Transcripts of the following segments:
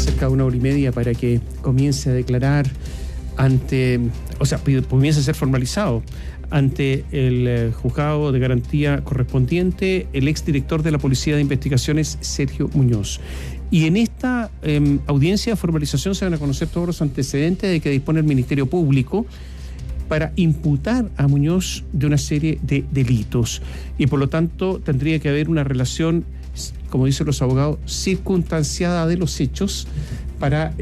cerca de 1 hora y media para que comience a declarar comience a ser formalizado ante el juzgado de garantía correspondiente el exdirector de la Policía de Investigaciones, Sergio Muñoz. Y en esta audiencia de formalización se van a conocer todos los antecedentes de que dispone el Ministerio Público para imputar a Muñoz de una serie de delitos. Y por lo tanto tendría que haber una relación, como dicen los abogados, circunstanciada de los hechos para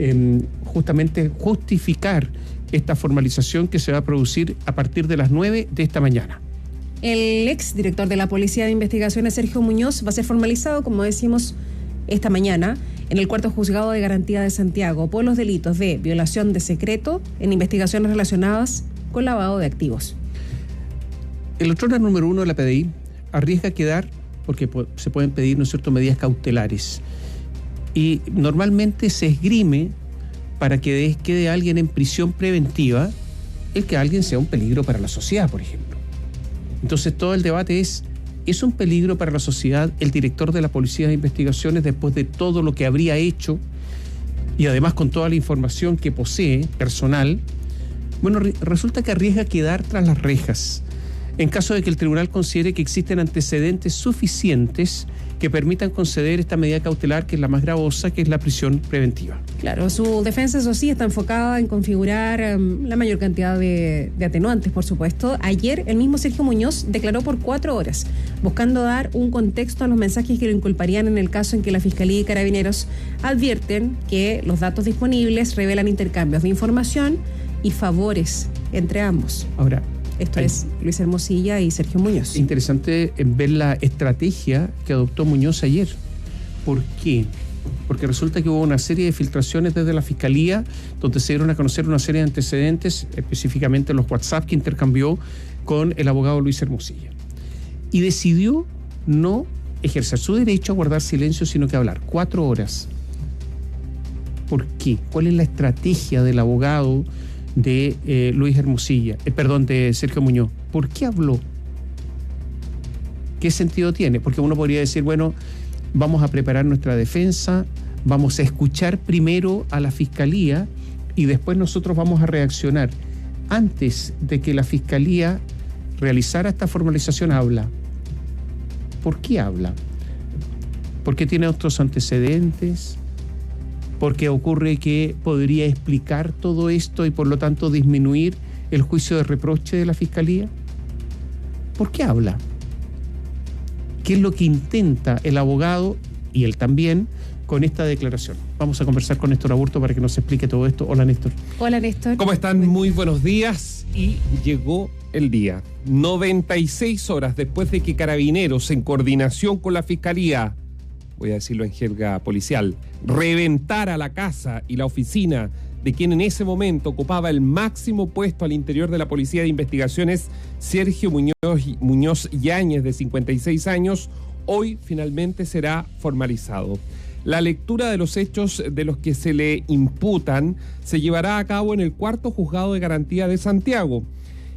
justamente justificar esta formalización que se va a producir a partir de las 9 de esta mañana. El exdirector de la Policía de Investigaciones, Sergio Muñoz, va a ser formalizado, como decimos, esta mañana en el Cuarto Juzgado de Garantía de Santiago por los delitos de violación de secreto en investigaciones relacionadas con lavado de activos. El otrora número 1 de la PDI arriesga quedar, porque se pueden pedir, ¿no es cierto?, medidas cautelares. Y normalmente se esgrime para que quede alguien en prisión preventiva el que alguien sea un peligro para la sociedad, por ejemplo. Entonces todo el debate ¿es un peligro para la sociedad el director de la Policía de Investigaciones después de todo lo que habría hecho y además con toda la información que posee personal? Bueno, resulta que arriesga quedar tras las rejas en caso de que el tribunal considere que existen antecedentes suficientes que permitan conceder esta medida cautelar, que es la más gravosa, que es la prisión preventiva. Claro, su defensa, eso sí, está enfocada en configurar la mayor cantidad de atenuantes, por supuesto. Ayer, el mismo Sergio Muñoz declaró por 4 horas, buscando dar un contexto a los mensajes que lo inculparían en el caso en que la Fiscalía y Carabineros advierten que los datos disponibles revelan intercambios de información y favores entre ambos. Ahora, esto es Luis Hermosilla y Sergio Muñoz. Interesante ver la estrategia que adoptó Muñoz ayer. ¿Por qué? Porque resulta que hubo una serie de filtraciones desde la Fiscalía donde se dieron a conocer una serie de antecedentes, específicamente los WhatsApp que intercambió con el abogado Luis Hermosilla. Y decidió no ejercer su derecho a guardar silencio, sino que hablar 4 horas. ¿Por qué? ¿Cuál es la estrategia del abogado de Luis Hermosilla, de Sergio Muñoz? ¿Por qué habló? ¿Qué sentido tiene? Porque uno podría decir, bueno, vamos a preparar nuestra defensa, vamos a escuchar primero a la Fiscalía y después nosotros vamos a reaccionar. Antes de que la Fiscalía realizara esta formalización, habla. ¿Por qué habla? ¿Porque tiene otros antecedentes? ¿Porque ocurre que podría explicar todo esto y por lo tanto disminuir el juicio de reproche de la Fiscalía? ¿Por qué habla? ¿Qué es lo que intenta el abogado y él también con esta declaración? Vamos a conversar con Néstor Aburto para que nos explique todo esto. Hola, Néstor. Hola, Néstor. ¿Cómo están? Muy buenos días. Y llegó el día. 96 horas después de que Carabineros, en coordinación con la Fiscalía, voy a decirlo en jerga policial, reventara la casa y la oficina de quien en ese momento ocupaba el máximo puesto al interior de la Policía de Investigaciones, Sergio Muñoz Yáñez, de 56 años, hoy finalmente será formalizado. La lectura de los hechos de los que se le imputan se llevará a cabo en el Cuarto Juzgado de Garantía de Santiago.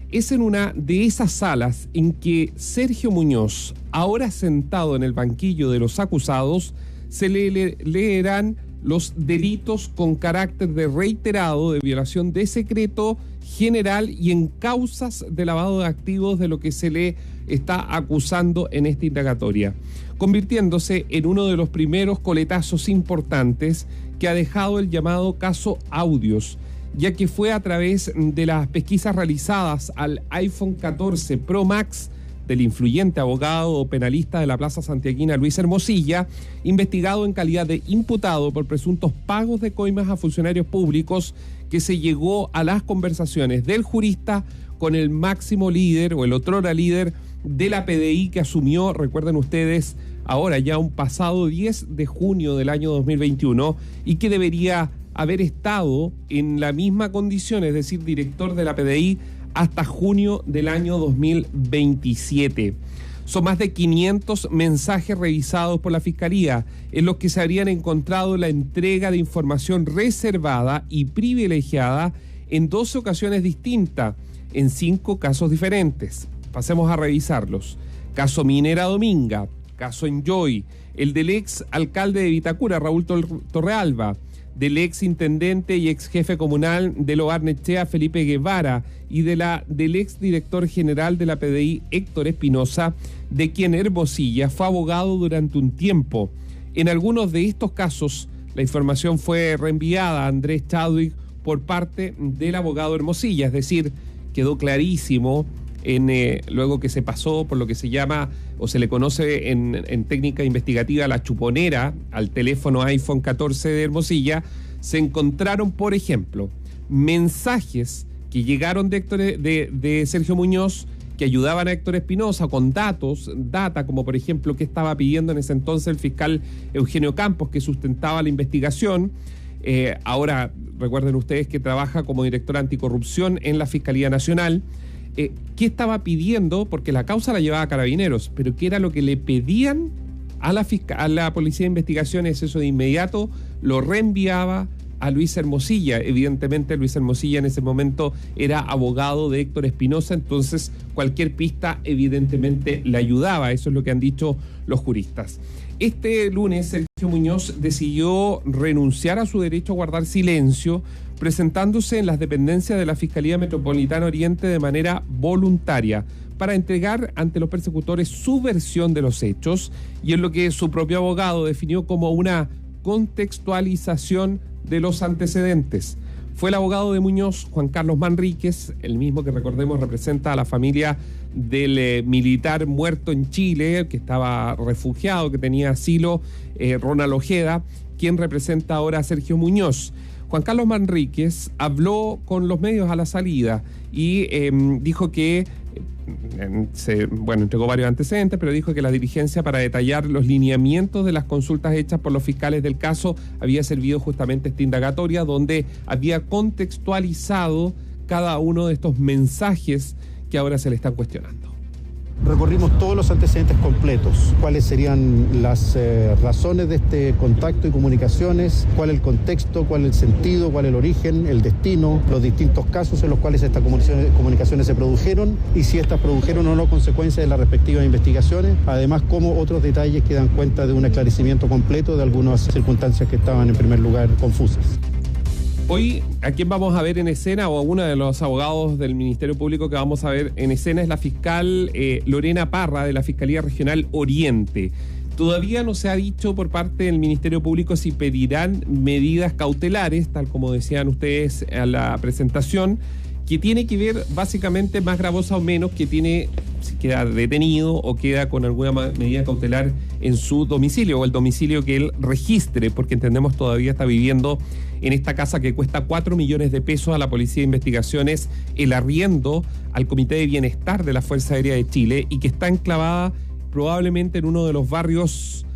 Es en una de esas salas en que Sergio Muñoz, ahora sentado en el banquillo de los acusados, se le leerán los delitos con carácter de reiterado de violación de secreto general y en causas de lavado de activos de lo que se le está acusando en esta indagatoria, convirtiéndose en uno de los primeros coletazos importantes que ha dejado el llamado caso Audios, ya que fue a través de las pesquisas realizadas al iPhone 14 Pro Max del influyente abogado penalista de la Plaza Santiaguina Luis Hermosilla, investigado en calidad de imputado por presuntos pagos de coimas a funcionarios públicos, que se llegó a las conversaciones del jurista con el máximo líder o el otrora líder de la PDI que asumió, recuerden ustedes, ahora ya un pasado 10 de junio del año 2021 y que debería haber estado en la misma condición, es decir, director de la PDI hasta junio del año 2027. Son más de 500 mensajes revisados por la Fiscalía en los que se habrían encontrado la entrega de información reservada y privilegiada en 12 ocasiones distintas, en 5 casos diferentes. Pasemos a revisarlos. Caso Minera Dominga, caso Enjoy, el del ex alcalde de Vitacura, Raúl Torrealba, del ex intendente y ex jefe comunal de Lo Barnechea, Felipe Guevara, y del ex director general de la PDI, Héctor Espinosa, de quien Hermosilla fue abogado durante un tiempo. En algunos de estos casos, la información fue reenviada a Andrés Chadwick por parte del abogado Hermosilla, es decir, quedó clarísimo luego que se pasó por lo que se llama o se le conoce en técnica investigativa la chuponera al teléfono iPhone 14 de Hermosilla, se encontraron, por ejemplo, mensajes que llegaron de Sergio Muñoz que ayudaban a Héctor Espinosa con data como por ejemplo que estaba pidiendo en ese entonces el fiscal Eugenio Campos, que sustentaba la investigación. Ahora recuerden ustedes que trabaja como director anticorrupción en la Fiscalía Nacional. ¿Qué estaba pidiendo? Porque la causa la llevaba a Carabineros, pero ¿qué era lo que le pedían a la Policía de Investigaciones? Eso de inmediato lo reenviaba a Luis Hermosilla. Evidentemente Luis Hermosilla en ese momento era abogado de Héctor Espinosa, entonces cualquier pista evidentemente le ayudaba. Eso es lo que han dicho los juristas. Este lunes Sergio Muñoz decidió renunciar a su derecho a guardar silencio, presentándose en las dependencias de la Fiscalía Metropolitana Oriente de manera voluntaria para entregar ante los persecutores su versión de los hechos, y en lo que su propio abogado definió como una contextualización de los antecedentes. Fue el abogado de Muñoz, Juan Carlos Manríquez, el mismo que recordemos representa a la familia del militar muerto en Chile, que estaba refugiado, que tenía asilo, Ronald Ojeda, quien representa ahora a Sergio Muñoz. Juan Carlos Manríquez habló con los medios a la salida y dijo que, entregó varios antecedentes, pero dijo que la diligencia para detallar los lineamientos de las consultas hechas por los fiscales del caso había servido justamente esta indagatoria, donde había contextualizado cada uno de estos mensajes que ahora se le están cuestionando. Recorrimos todos los antecedentes completos, cuáles serían las razones de este contacto y comunicaciones, cuál es el contexto, cuál es el sentido, cuál es el origen, el destino, los distintos casos en los cuales estas comunicaciones se produjeron y si estas produjeron o no consecuencias de las respectivas investigaciones, además como otros detalles que dan cuenta de un esclarecimiento completo de algunas circunstancias que estaban en primer lugar confusas. Hoy, ¿a quién vamos a ver en escena? O a uno de los abogados del Ministerio Público que vamos a ver en escena es la fiscal Lorena Parra, de la Fiscalía Regional Oriente. Todavía no se ha dicho por parte del Ministerio Público si pedirán medidas cautelares, tal como decían ustedes a la presentación, que tiene que ver básicamente, más gravosa o menos, que tiene, si queda detenido o queda con alguna medida cautelar en su domicilio o el domicilio que él registre, porque entendemos todavía está viviendo en esta casa que cuesta 4 millones de pesos a la Policía de Investigaciones, el arriendo al Comité de Bienestar de la Fuerza Aérea de Chile, y que está enclavada probablemente en uno de los barrios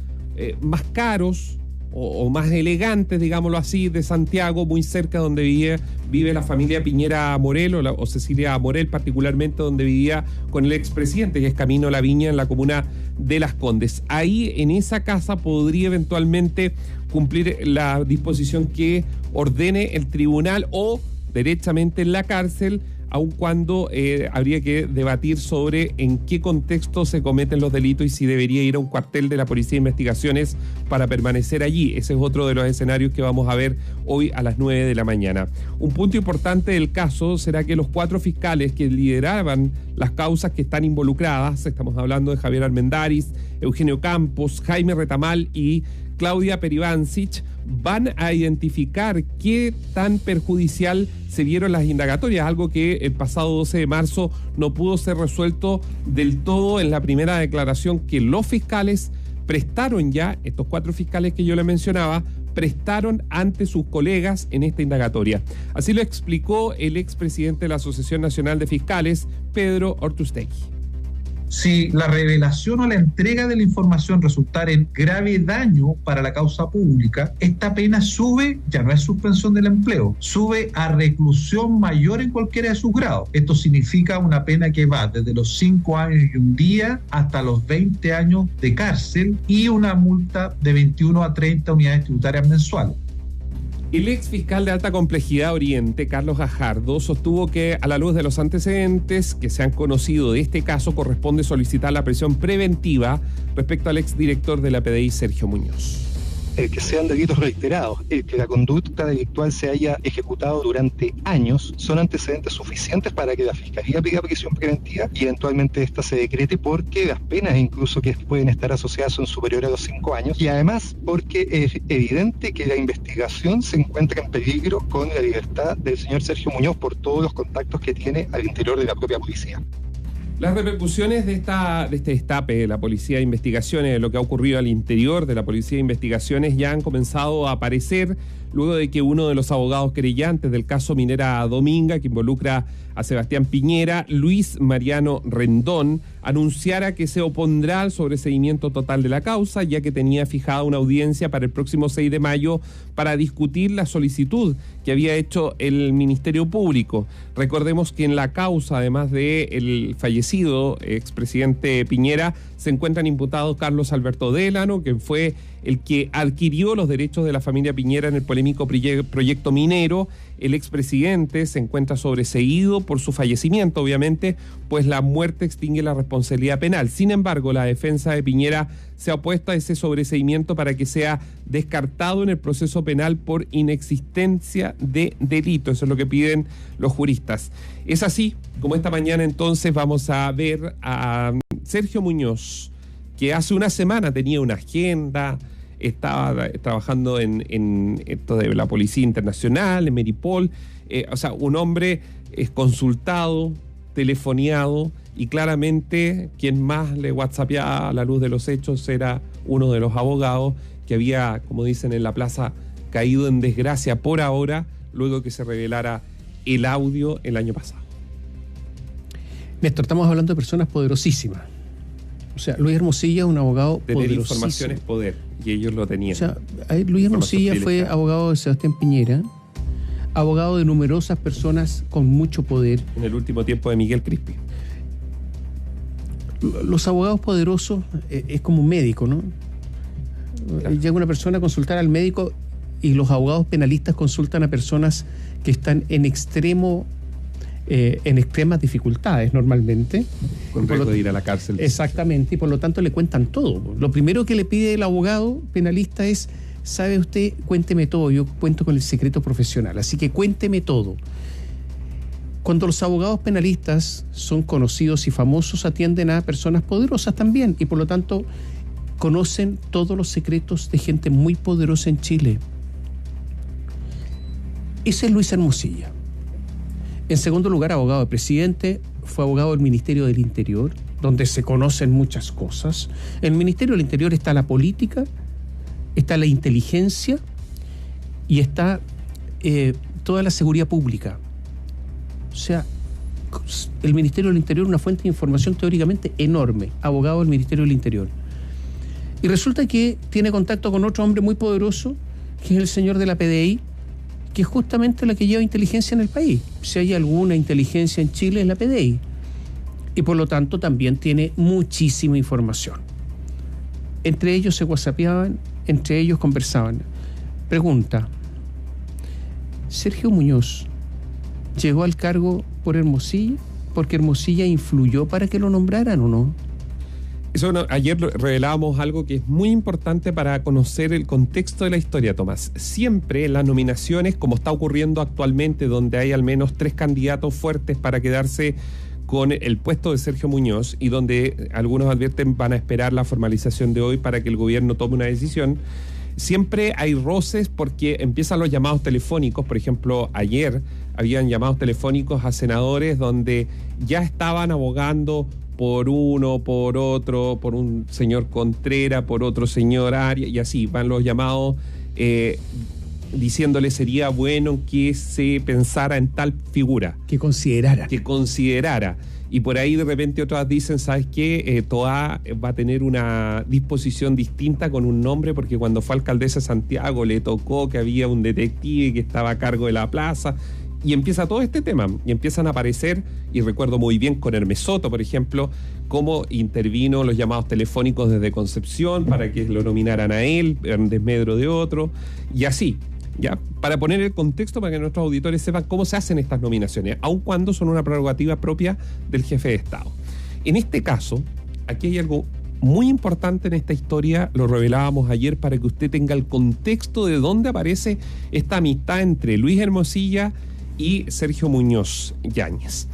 más caros o más elegantes, digámoslo así, de Santiago, muy cerca donde vive la familia Piñera Morel o Cecilia Morel, particularmente donde vivía con el expresidente, que es Camino La Viña, en la comuna de Las Condes. Ahí, en esa casa, podría eventualmente cumplir la disposición que ordene el tribunal, o derechamente en la cárcel, aun cuando habría que debatir sobre en qué contexto se cometen los delitos y si debería ir a un cuartel de la Policía de Investigaciones para permanecer allí. Ese es otro de los escenarios que vamos a ver hoy a las 9 de la mañana. Un punto importante del caso será que los 4 fiscales que lideraban las causas que están involucradas, estamos hablando de Javier Armendáriz, Eugenio Campos, Jaime Retamal y Claudia Peribancic, van a identificar qué tan perjudicial se vieron las indagatorias, algo que el pasado 12 de marzo no pudo ser resuelto del todo en la primera declaración que los fiscales prestaron ya, estos 4 fiscales que yo le mencionaba, prestaron ante sus colegas en esta indagatoria. Así lo explicó el expresidente de la Asociación Nacional de Fiscales, Pedro Ortustegui. Si la revelación o la entrega de la información resultara en grave daño para la causa pública, esta pena sube, ya no es suspensión del empleo, sube a reclusión mayor en cualquiera de sus grados. Esto significa una pena que va desde los 5 años y un día hasta los 20 años de cárcel y una multa de 21 a 30 unidades tributarias mensuales. El ex fiscal de alta complejidad Oriente, Carlos Gajardo, sostuvo que a la luz de los antecedentes que se han conocido de este caso, corresponde solicitar la prisión preventiva respecto al exdirector de la PDI, Sergio Muñoz. el que sean delitos reiterados, el que la conducta delictual se haya ejecutado durante años, son antecedentes suficientes para que la Fiscalía pida prisión preventiva y eventualmente esta se decrete, porque las penas incluso que pueden estar asociadas son superiores a los 5 años, y además porque es evidente que la investigación se encuentra en peligro con la libertad del señor Sergio Muñoz por todos los contactos que tiene al interior de la propia policía. Las repercusiones de este destape de la Policía de Investigaciones, de lo que ha ocurrido al interior de la Policía de Investigaciones, ya han comenzado a aparecer luego de que uno de los abogados querellantes del caso Minera Dominga, que involucra a Sebastián Piñera, Luis Mariano Rendón, anunciara que se opondrá al sobreseimiento total de la causa, ya que tenía fijada una audiencia para el próximo 6 de mayo para discutir la solicitud que había hecho el Ministerio Público. Recordemos que en la causa, además del fallecido expresidente Piñera, se encuentran imputados Carlos Alberto Délano, que fue el que adquirió los derechos de la familia Piñera en el polémico proyecto minero. El expresidente se encuentra sobreseído por su fallecimiento, obviamente, pues la muerte extingue la responsabilidad penal. Sin embargo, la defensa de Piñera se ha opuesto a ese sobreseimiento para que sea descartado en el proceso penal por inexistencia de delito. Eso es lo que piden los juristas. Es así como esta mañana entonces vamos a ver a Sergio Muñoz, que hace una semana tenía una agenda, estaba trabajando en esto de la Policía Internacional, en Meripol, o sea, un hombre consultado, telefoneado, y claramente quien más le whatsappeaba a la luz de los hechos era uno de los abogados que había, como dicen en la plaza, caído en desgracia por ahora, luego que se revelara el audio el año pasado. Néstor, estamos hablando de personas poderosísimas. O sea, Luis Hermosilla es un abogado poderosísimo. Tener información es poder, y ellos lo tenían. O sea, Luis Hermosilla fue abogado de Sebastián Piñera, abogado de numerosas personas con mucho poder. En el último tiempo de Miguel Crispi. Los abogados poderosos es como un médico, ¿no? Claro. Llega una persona a consultar al médico y los abogados penalistas consultan a personas que están en extremas dificultades normalmente. Con riesgo de ir a la cárcel. Exactamente, y por lo tanto le cuentan todo. Lo primero que le pide el abogado penalista es: ¿sabe usted? Cuénteme todo, yo cuento con el secreto profesional, así que cuénteme todo. Cuando los abogados penalistas son conocidos y famosos, atienden a personas poderosas también, y por lo tanto conocen todos los secretos de gente muy poderosa en Chile. Ese es Luis Hermosilla. En segundo lugar, abogado de presidente, fue abogado del Ministerio del Interior, donde se conocen muchas cosas. En el Ministerio del Interior está la política, está la inteligencia y está toda la seguridad pública. O sea, el Ministerio del Interior es una fuente de información teóricamente enorme, abogado del Ministerio del Interior. Y resulta que tiene contacto con otro hombre muy poderoso, que es el señor de la PDI, que es justamente la que lleva inteligencia en el país. Si hay alguna inteligencia en Chile, es la PDI. Y por lo tanto también tiene muchísima información. Entre ellos se whatsappeaban, entre ellos conversaban. Pregunta: ¿Sergio Muñoz llegó al cargo por Hermosilla? ¿Porque Hermosilla influyó para que lo nombraran o no? Eso, ayer revelábamos algo que es muy importante para conocer el contexto de la historia, Tomás. Siempre en las nominaciones, como está ocurriendo actualmente, donde hay al menos 3 candidatos fuertes para quedarse con el puesto de Sergio Muñoz, y donde algunos advierten van a esperar la formalización de hoy para que el gobierno tome una decisión, siempre hay roces porque empiezan los llamados telefónicos. Por ejemplo, ayer habían llamados telefónicos a senadores donde ya estaban abogando por uno, por otro, por un señor Contreras, por otro señor Arias, y así van los llamados diciéndole sería bueno que se pensara en tal figura. Que considerara. Y por ahí de repente otras dicen, ¿sabes qué? Toá va a tener una disposición distinta con un nombre, porque cuando fue alcaldesa de Santiago le tocó que había un detective que estaba a cargo de la plaza. Y empieza todo este tema, y empiezan a aparecer, y recuerdo muy bien con Hermes Soto, por ejemplo, cómo intervino los llamados telefónicos desde Concepción para que lo nominaran a él, en desmedro de otro, y así, ya, para poner el contexto para que nuestros auditores sepan cómo se hacen estas nominaciones, aun cuando son una prerrogativa propia del jefe de Estado. En este caso, aquí hay algo muy importante en esta historia, lo revelábamos ayer para que usted tenga el contexto de dónde aparece esta amistad entre Luis Hermosilla y Sergio Muñoz Yáñez.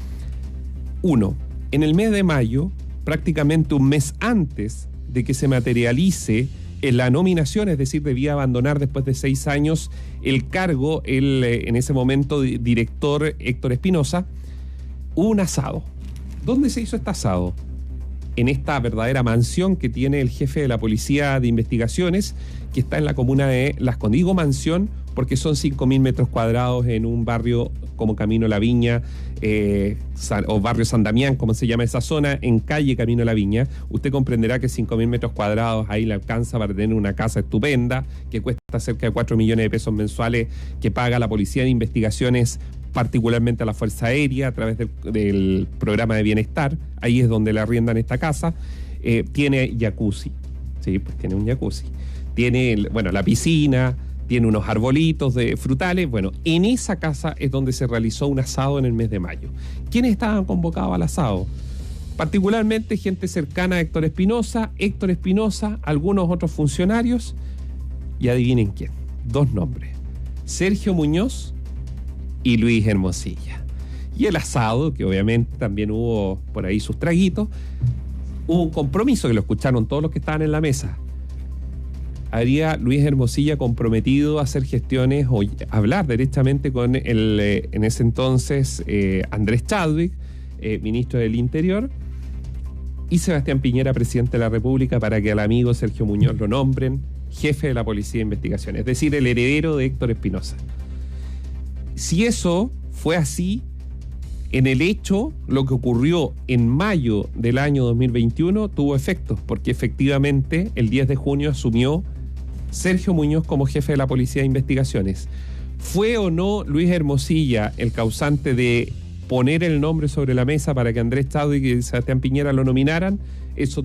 1. En el mes de mayo, prácticamente un mes antes de que se materialice en la nominación, es decir, debía abandonar después de 6 años el cargo, en ese momento director Héctor Espinosa, hubo un asado. ¿Dónde se hizo este asado? En esta verdadera mansión que tiene el jefe de la Policía de Investigaciones, que está en la comuna de Las Condes. Digo mansión porque son 5.000 metros cuadrados en un barrio como Camino La Viña, o barrio San Damián, como se llama esa zona, en calle Camino La Viña. Usted comprenderá que 5.000 metros cuadrados ahí le alcanza para tener una casa estupenda, que cuesta cerca de 4 millones de pesos mensuales, que paga la Policía de Investigaciones, particularmente a la Fuerza Aérea, a través del programa de bienestar. Ahí es donde le arriendan esta casa. Tiene jacuzzi, sí, pues tiene un jacuzzi. Tiene, la piscina, tiene unos arbolitos de frutales. Bueno, en esa casa es donde se realizó un asado en el mes de mayo. ¿Quiénes estaban convocados al asado? Particularmente gente cercana a Héctor Espinosa, algunos otros funcionarios, y adivinen quién. 2 nombres: Sergio Muñoz y Luis Hermosilla. Y el asado, que obviamente también hubo por ahí sus traguitos, hubo un compromiso que lo escucharon todos los que estaban en la mesa. Habría Luis Hermosilla comprometido a hacer gestiones o hablar directamente con en ese entonces Andrés Chadwick, ministro del Interior, y Sebastián Piñera, presidente de la República, para que al amigo Sergio Muñoz lo nombren jefe de la Policía de Investigación, es decir, el heredero de Héctor Espinosa. Si eso fue así, en el hecho, lo que ocurrió en mayo del año 2021 tuvo efectos, porque efectivamente el 10 de junio asumió Sergio Muñoz como jefe de la Policía de Investigaciones. ¿Fue o no Luis Hermosilla el causante de poner el nombre sobre la mesa para que Andrés Chadwick y Sebastián Piñera lo nominaran? Eso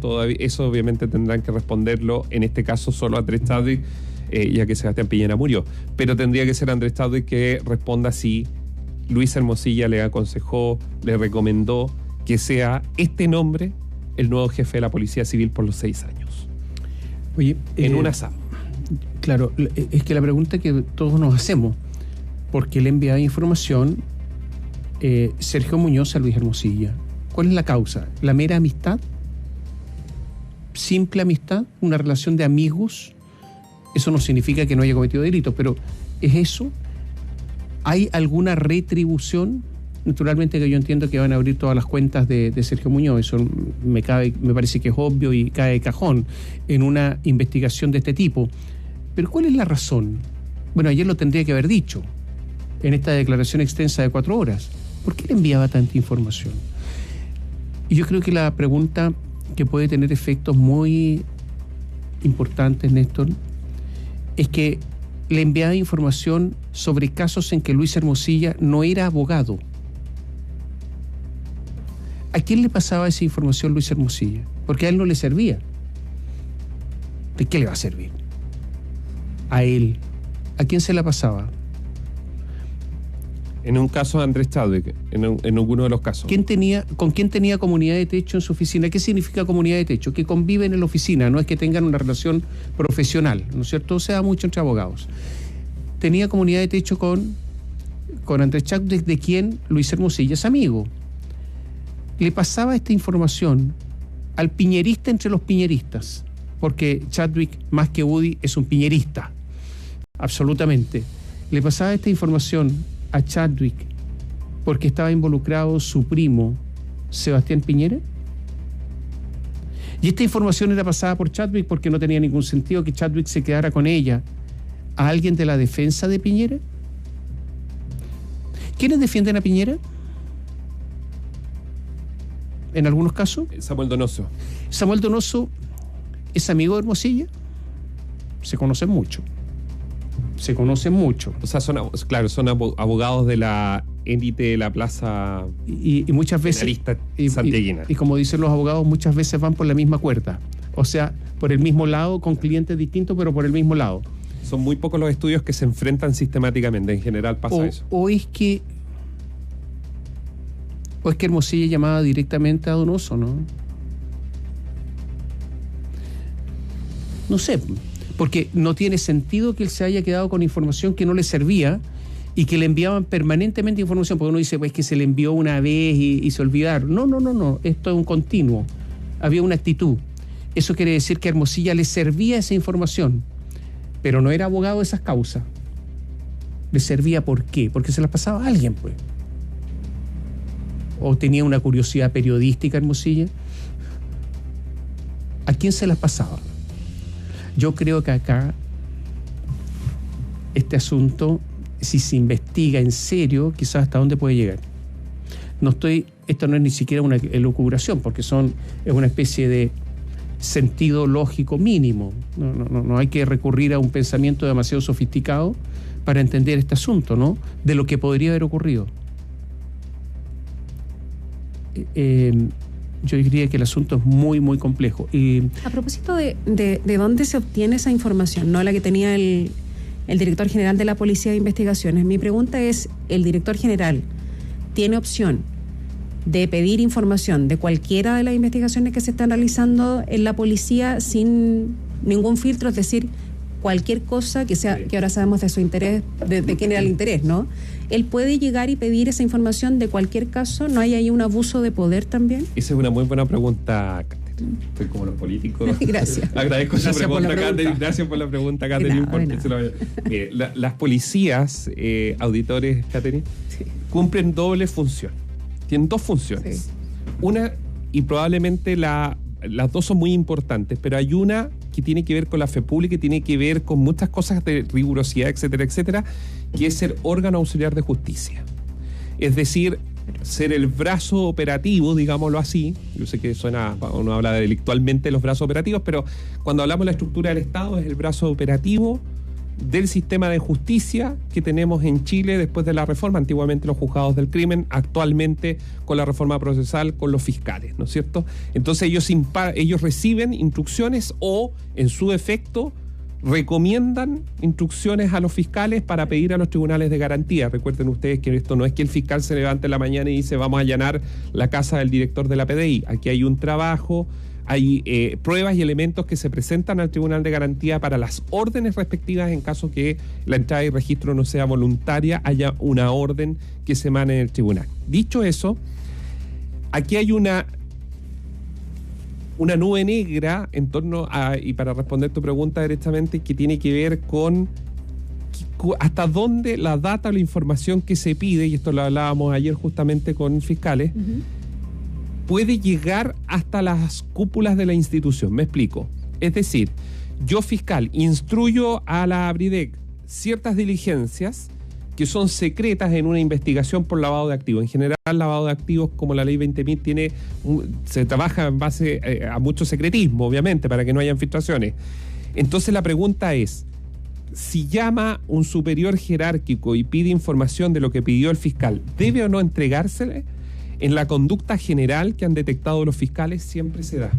obviamente tendrán que responderlo, en este caso solo Andrés Chadwick, ya que Sebastián Piñera murió. Pero tendría que ser Andrés Chadwick que responda si Luis Hermosilla le aconsejó, le recomendó que sea este nombre el nuevo jefe de la Policía Civil por los 6 años. Oye, en un asado. Claro, es que la pregunta que todos nos hacemos, ¿por qué le enviaba información Sergio Muñoz a Luis Hermosilla? ¿Cuál es la causa? ¿La mera amistad? ¿Simple amistad? ¿Una relación de amigos? Eso no significa que no haya cometido delitos, pero ¿es eso? ¿Hay alguna retribución? Naturalmente que yo entiendo que van a abrir todas las cuentas de Sergio Muñoz, eso me parece que es obvio y cae de cajón en una investigación de este tipo. Pero ¿cuál es la razón? Bueno, ayer lo tendría que haber dicho en esta declaración extensa de 4 horas. ¿Por qué le enviaba tanta información? Y yo creo que la pregunta que puede tener efectos muy importantes, Néstor, es que le enviaba información sobre casos en que Luis Hermosilla no era abogado. ¿A quién le pasaba esa información Luis Hermosilla? Porque a él no le servía. ¿De qué le va a servir? A él. ¿A quién se la pasaba? En un caso Andrés Chadwick, en alguno de los casos. ¿Con quién tenía comunidad de techo en su oficina? ¿Qué significa comunidad de techo? Que conviven en la oficina, no es que tengan una relación profesional, ¿no es cierto? Se da mucho entre abogados. Tenía comunidad de techo con Andrés Chadwick, de quien Luis Hermosilla es amigo. Le pasaba esta información al piñerista entre los piñeristas, porque Chadwick, más que Woody, es un piñerista, absolutamente. Le pasaba esta información a Chadwick porque estaba involucrado su primo Sebastián Piñera. Y esta información era pasada por Chadwick porque no tenía ningún sentido que Chadwick se quedara con ella. ¿A alguien de la defensa de Piñera? ¿Quiénes defienden a Piñera? En algunos casos. Samuel Donoso. Samuel Donoso es amigo de Hermosilla. Se conocen mucho. O sea, son abogados de la élite de la plaza y muchas veces santiaguina. Y como dicen los abogados, muchas veces van por la misma cuerda. O sea, por el mismo lado, con clientes distintos, pero por el mismo lado. Son muy pocos los estudios que se enfrentan sistemáticamente. En general pasa eso. O es que Hermosilla llamaba directamente a Donoso, ¿no? No sé, porque no tiene sentido que él se haya quedado con información que no le servía y que le enviaban permanentemente información, porque uno dice, pues que se le envió una vez y se olvidaron. No, esto es un continuo. Había una actitud. Eso quiere decir que a Hermosilla le servía esa información, pero no era abogado de esas causas. ¿Le servía por qué? Porque se las pasaba a alguien, pues. ¿O tenía una curiosidad periodística Hermosilla? ¿A quién se las pasaba? Yo creo que acá este asunto, si se investiga en serio, quizás hasta dónde puede llegar. Esto no es ni siquiera una elucubración, porque es una especie de sentido lógico mínimo. No hay que recurrir a un pensamiento demasiado sofisticado para entender este asunto, ¿no? De lo que podría haber ocurrido. Yo diría que el asunto es muy, muy complejo. A propósito de dónde se obtiene esa información, ¿no? La que tenía el director general de la Policía de Investigaciones. Mi pregunta es, ¿el director general tiene opción de pedir información de cualquiera de las investigaciones que se están realizando en la policía sin ningún filtro? Es decir, cualquier cosa que sea, que ahora sabemos de su interés, de quién era el interés, ¿no? Él puede llegar y pedir esa información de cualquier caso. ¿No hay ahí un abuso de poder también? Esa es una muy buena pregunta, Catherine. Estoy como los políticos. Gracias. Agradezco su pregunta, Catherine. Gracias por la pregunta, Catherine. Las policías, auditores, Catherine, cumplen doble función. Tienen dos funciones. Sí. Una, y probablemente las dos son muy importantes, pero hay una que tiene que ver con la fe pública, que tiene que ver con muchas cosas de rigurosidad, etcétera, etcétera, que es ser órgano auxiliar de justicia. Es decir, ser el brazo operativo, digámoslo así. Yo sé que uno habla delictualmente de los brazos operativos, pero cuando hablamos de la estructura del Estado es el brazo operativo del sistema de justicia que tenemos en Chile después de la reforma, antiguamente los juzgados del crimen, actualmente con la reforma procesal con los fiscales, ¿no es cierto? Entonces ellos reciben instrucciones o, en su defecto, recomiendan instrucciones a los fiscales para pedir a los tribunales de garantía. Recuerden ustedes que esto no es que el fiscal se levante en la mañana y dice vamos a allanar la casa del director de la PDI. Aquí hay un trabajo, hay pruebas y elementos que se presentan al tribunal de garantía para las órdenes respectivas. En caso que la entrada y registro no sea voluntaria, haya una orden que se emane del tribunal. Dicho eso, aquí hay una nube negra en torno a, y para responder tu pregunta directamente, que tiene que ver con hasta dónde la data o la información que se pide, y esto lo hablábamos ayer justamente con fiscales, puede llegar hasta las cúpulas de la institución. Me explico. Es decir, yo fiscal instruyo a la ABRIDEC ciertas diligencias que son secretas en una investigación por lavado de activos. En general, lavado de activos, como la ley 20.000 se trabaja en base a mucho secretismo, obviamente, para que no hayan filtraciones. Entonces la pregunta es, si llama un superior jerárquico y pide información de lo que pidió el fiscal, ¿debe o no entregársele? En la conducta general que han detectado los fiscales siempre se da.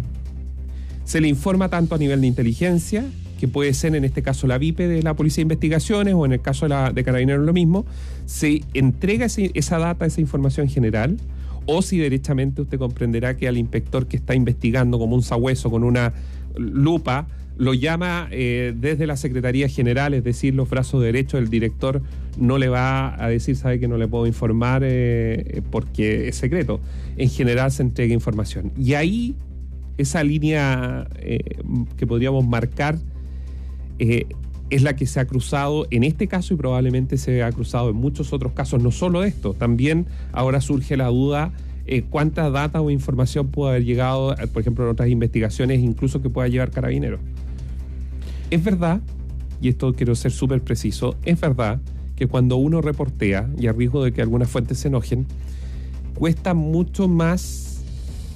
Se le informa tanto a nivel de inteligencia, que puede ser en este caso la VIP de la Policía de Investigaciones, o en el caso de Carabineros lo mismo, se entrega esa data, esa información general, o si derechamente usted comprenderá que al inspector que está investigando como un sabueso con una lupa, lo llama desde la Secretaría General, es decir, los brazos derechos del director, no le va a decir, sabe que no le puedo informar porque es secreto. En general se entrega información. Y ahí, esa línea que podríamos marcar es la que se ha cruzado en este caso y probablemente se ha cruzado en muchos otros casos, no solo esto. También ahora surge la duda cuánta data o información puede haber llegado, por ejemplo, en otras investigaciones, incluso que pueda llevar Carabineros. Es verdad, y esto quiero ser súper preciso, es verdad que cuando uno reportea, y a riesgo de que algunas fuentes se enojen, cuesta mucho más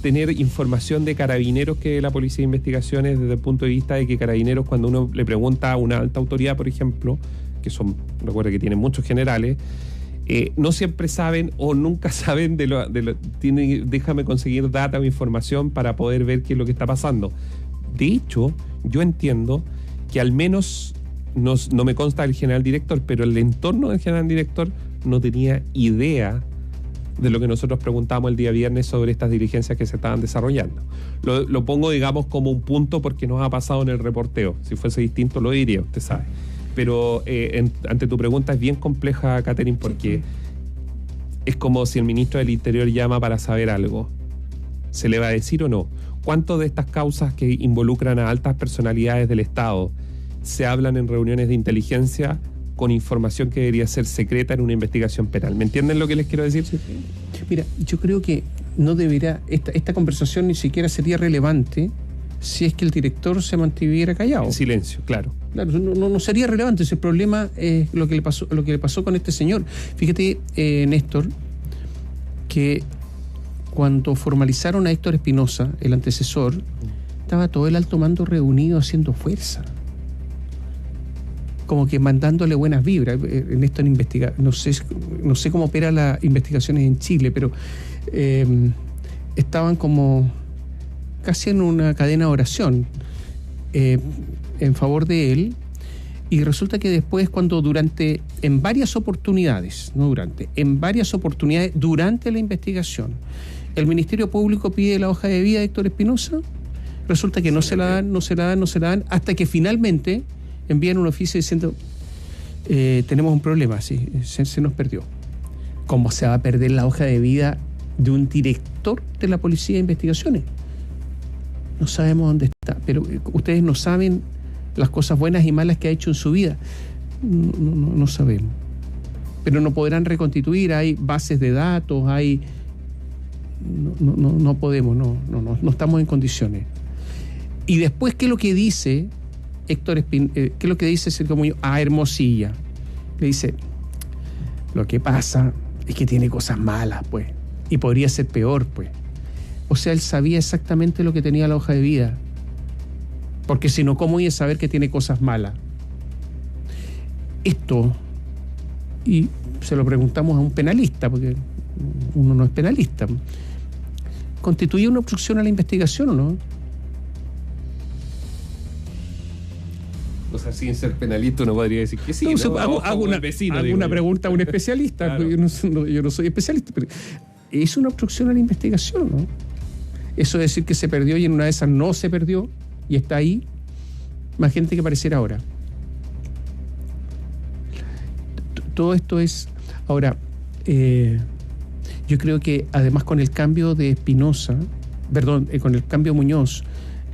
tener información de Carabineros que de la Policía de Investigaciones, desde el punto de vista de que Carabineros, cuando uno le pregunta a una alta autoridad, por ejemplo, que son, recuerda que tienen muchos generales, no siempre saben o nunca saben déjame conseguir data o información para poder ver qué es lo que está pasando. De hecho, yo entiendo que al menos, no me consta el general director, pero el entorno del general director no tenía idea de lo que nosotros preguntamos el día viernes sobre estas diligencias que se estaban desarrollando. Lo pongo, digamos, como un punto porque nos ha pasado en el reporteo. Si fuese distinto lo diría, usted sabe. Pero ante tu pregunta es bien compleja, Catherine, porque es como si el ministro del Interior llama para saber algo. ¿Se le va a decir o no? ¿Cuántas de estas causas que involucran a altas personalidades del Estado se hablan en reuniones de inteligencia con información que debería ser secreta en una investigación penal? ¿Me entienden lo que les quiero decir? Sí. Mira, yo creo que no debería, esta conversación ni siquiera sería relevante si es que el director se mantuviera callado. En silencio, claro. Claro, no sería relevante. Ese problema es lo que le pasó con este señor. Fíjate, Néstor, que cuando formalizaron a Héctor Espinosa, el antecesor, estaba todo el alto mando reunido haciendo fuerza, como que mandándole buenas vibras. En esto no sé cómo opera las investigaciones en Chile, pero estaban como casi en una cadena de oración en favor de él, y resulta que después, cuando en varias oportunidades durante la investigación, el Ministerio Público pide la hoja de vida de Héctor Espinosa, resulta que no se la dan, hasta que finalmente envían un oficio diciendo tenemos un problema, sí, se nos perdió. ¿Cómo se va a perder la hoja de vida de un director de la Policía de Investigaciones? No sabemos dónde está, pero ustedes no saben las cosas buenas y malas que ha hecho en su vida. No sabemos. Pero no podrán reconstituir, hay bases de datos, hay... No podemos, no estamos en condiciones. Y después, ¿qué es lo que dice qué es lo que dice Sergio Muñoz a Hermosilla? Le dice, lo que pasa es que tiene cosas malas, pues, y podría ser peor, pues. O sea, él sabía exactamente lo que tenía la hoja de vida, porque si no, ¿cómo iba a saber que tiene cosas malas? Esto, y se lo preguntamos a un penalista, porque uno no es penalista, ¿constituye una obstrucción a la investigación o no? O sea, sin ser penalista uno podría decir que sí. No, hago una pregunta a un especialista. Claro. Yo no soy especialista, pero es una obstrucción a la investigación, ¿no? Eso de decir que se perdió y en una de esas no se perdió y está ahí, más gente que apareciera ahora. Todo esto es... Ahora, yo creo que además con el cambio de Espinosa, con el cambio de Muñoz,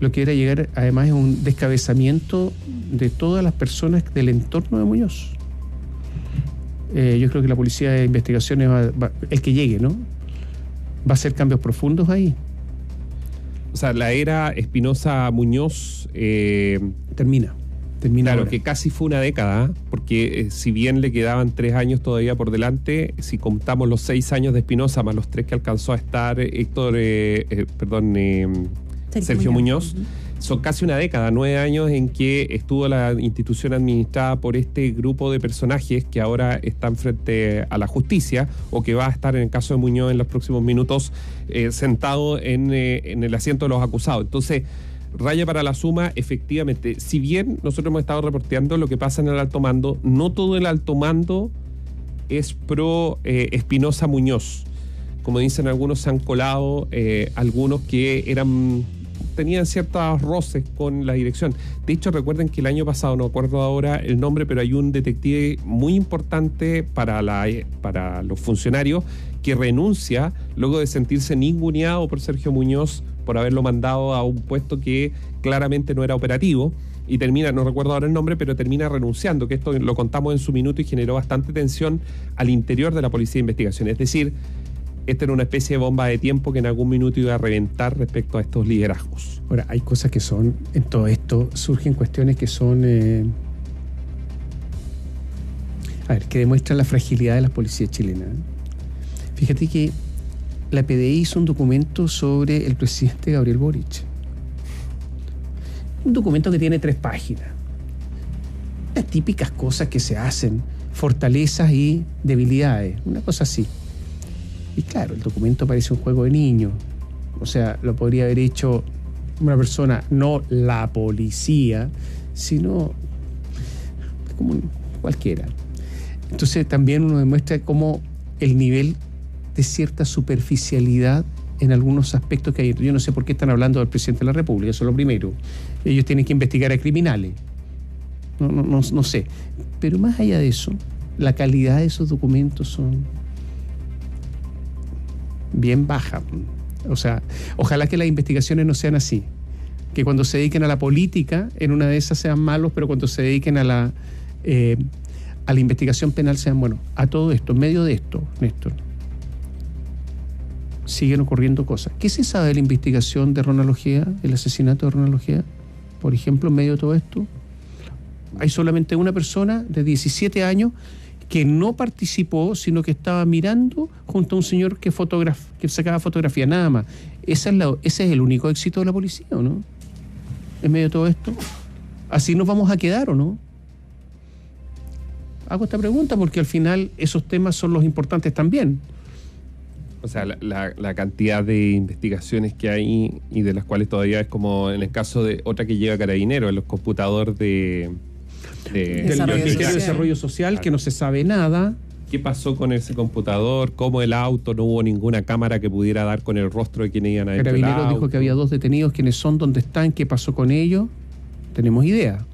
lo que era llegar además es un descabezamiento de todas las personas del entorno de Muñoz. Yo creo que la Policía de Investigaciones, el que llegue, ¿no? Va a hacer cambios profundos ahí. O sea, la era Espinosa-Muñoz... Termina claro, ahora. que casi fue una década, si bien le quedaban 3 años todavía por delante, si contamos los 6 años de Espinosa más los 3 que alcanzó a estar Sergio Muñoz, son casi una década, 9 años en que estuvo la institución administrada por este grupo de personajes que ahora están frente a la justicia, o que va a estar, en el caso de Muñoz, en los próximos minutos sentado en el asiento de los acusados. Entonces, raya para la suma, efectivamente. Si bien nosotros hemos estado reporteando lo que pasa en el alto mando, no todo el alto mando es pro Espinosa Muñoz. Como dicen algunos, se han colado algunos que tenían ciertos roces con la dirección. De hecho, recuerden que el año pasado, no acuerdo ahora el nombre, pero hay un detective muy importante para los funcionarios que renuncia luego de sentirse ninguneado por Sergio Muñoz por haberlo mandado a un puesto que claramente no era operativo, y termina, no recuerdo ahora el nombre, pero termina renunciando, que esto lo contamos en su minuto y generó bastante tensión al interior de la Policía de Investigación. Es decir, esta era una especie de bomba de tiempo que en algún minuto iba a reventar respecto a estos liderazgos. Ahora, hay cosas que son, en todo esto, surgen cuestiones que son, que demuestran la fragilidad de las policías chilenas. Fíjate que la PDI hizo un documento sobre el presidente Gabriel Boric. Un documento que tiene 3 páginas. Las típicas cosas que se hacen, fortalezas y debilidades, una cosa así. Y claro, el documento parece un juego de niños. O sea, lo podría haber hecho una persona, no la policía, sino como cualquiera. Entonces también uno demuestra cómo el nivel de cierta superficialidad en algunos aspectos que hay. Yo no sé por qué están hablando del presidente de la República, eso es lo primero. Ellos tienen que investigar a criminales. No sé. Pero más allá de eso, la calidad de esos documentos son bien baja. O sea, ojalá que las investigaciones no sean así. Que cuando se dediquen a la política, en una de esas sean malos, pero cuando se dediquen a la investigación penal sean buenos. A todo esto, en medio de esto, Néstor, siguen ocurriendo cosas. ¿Qué se sabe de la investigación de Ronald Ojeda, el asesinato de Ronald Ojeda? Por ejemplo, en medio de todo esto, hay solamente una persona de 17 años que no participó, sino que estaba mirando junto a un señor que sacaba fotografía, nada más. Ese es el único éxito de la policía, ¿o no? En medio de todo esto. ¿Así nos vamos a quedar o no? Hago esta pregunta porque al final esos temas son los importantes también. O sea, la cantidad de investigaciones que hay y de las cuales todavía es como en el caso de otra que llega Carabinero, en los computadores del desarrollo social, que no se sabe nada. ¿Qué pasó con ese computador? ¿Cómo el auto? No hubo ninguna cámara que pudiera dar con el rostro de quienes iban adentro del auto. Carabineros dijo que había 2 detenidos. ¿Quiénes son? ¿Dónde están? ¿Qué pasó con ellos? Tenemos idea.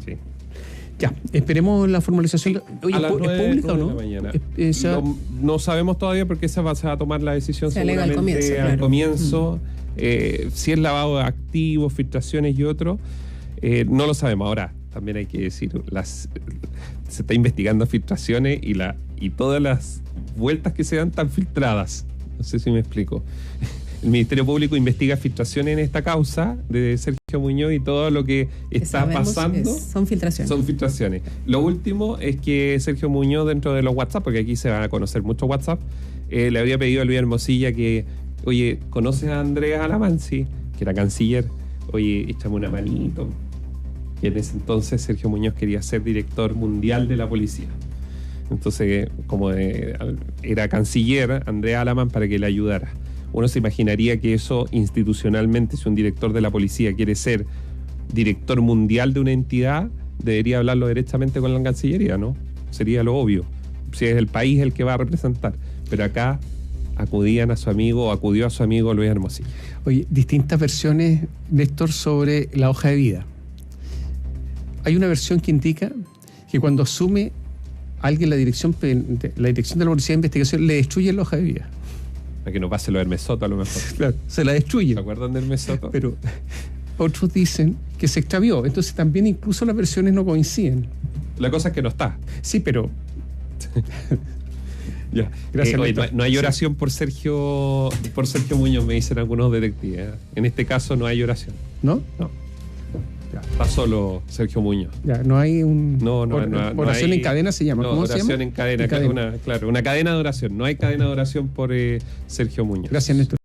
Sí. Ya, esperemos la formalización. Oye, ¿es pública o no? No sabemos todavía porque se va a tomar la decisión seguramente al comienzo. Si es lavado de activos, filtraciones y otro, no lo sabemos. Ahora, también hay que decir, se está investigando filtraciones y todas las vueltas que se dan están filtradas. No sé si me explico. El Ministerio Público investiga filtraciones en esta causa de Sergio Muñoz y todo lo que está pasando son filtraciones. Lo último es que Sergio Muñoz, dentro de los WhatsApp, porque aquí se van a conocer mucho WhatsApp, le había pedido a Luis Hermosilla que, oye, ¿conoces a Andrea Alamansi, que era canciller? Oye, échame una manito. Y en ese entonces Sergio Muñoz quería ser director mundial de la policía. Entonces, como era canciller, Andrea Alaman para que le ayudara. Uno se imaginaría que eso institucionalmente, si un director de la policía quiere ser director mundial de una entidad, debería hablarlo directamente con la Cancillería, ¿no? Sería lo obvio, si es el país el que va a representar. Pero acá acudió a su amigo Luis Hermosilla. Oye, distintas versiones, Néstor, sobre la hoja de vida. Hay una versión que indica que cuando asume alguien la dirección de la Policía de Investigación, le destruye la hoja de vida. Para que no pase lo de Hermes Soto, a lo mejor. Claro, se la destruye. ¿Se acuerdan de Hermes Soto? Pero otros dicen que se extravió. Entonces también incluso las versiones no coinciden. La cosa es que no está. Sí, pero... Ya. Gracias. No hay oración por Sergio Muñoz, me dicen algunos detectives. En este caso no hay oración. ¿No? No. Ya. Está solo Sergio Muñoz. Ya, no hay un... oración hay, en cadena se llama. ¿Cómo se llama? Oración en cadena. Una cadena de oración. No hay cadena de oración por Sergio Muñoz. Gracias, Néstor.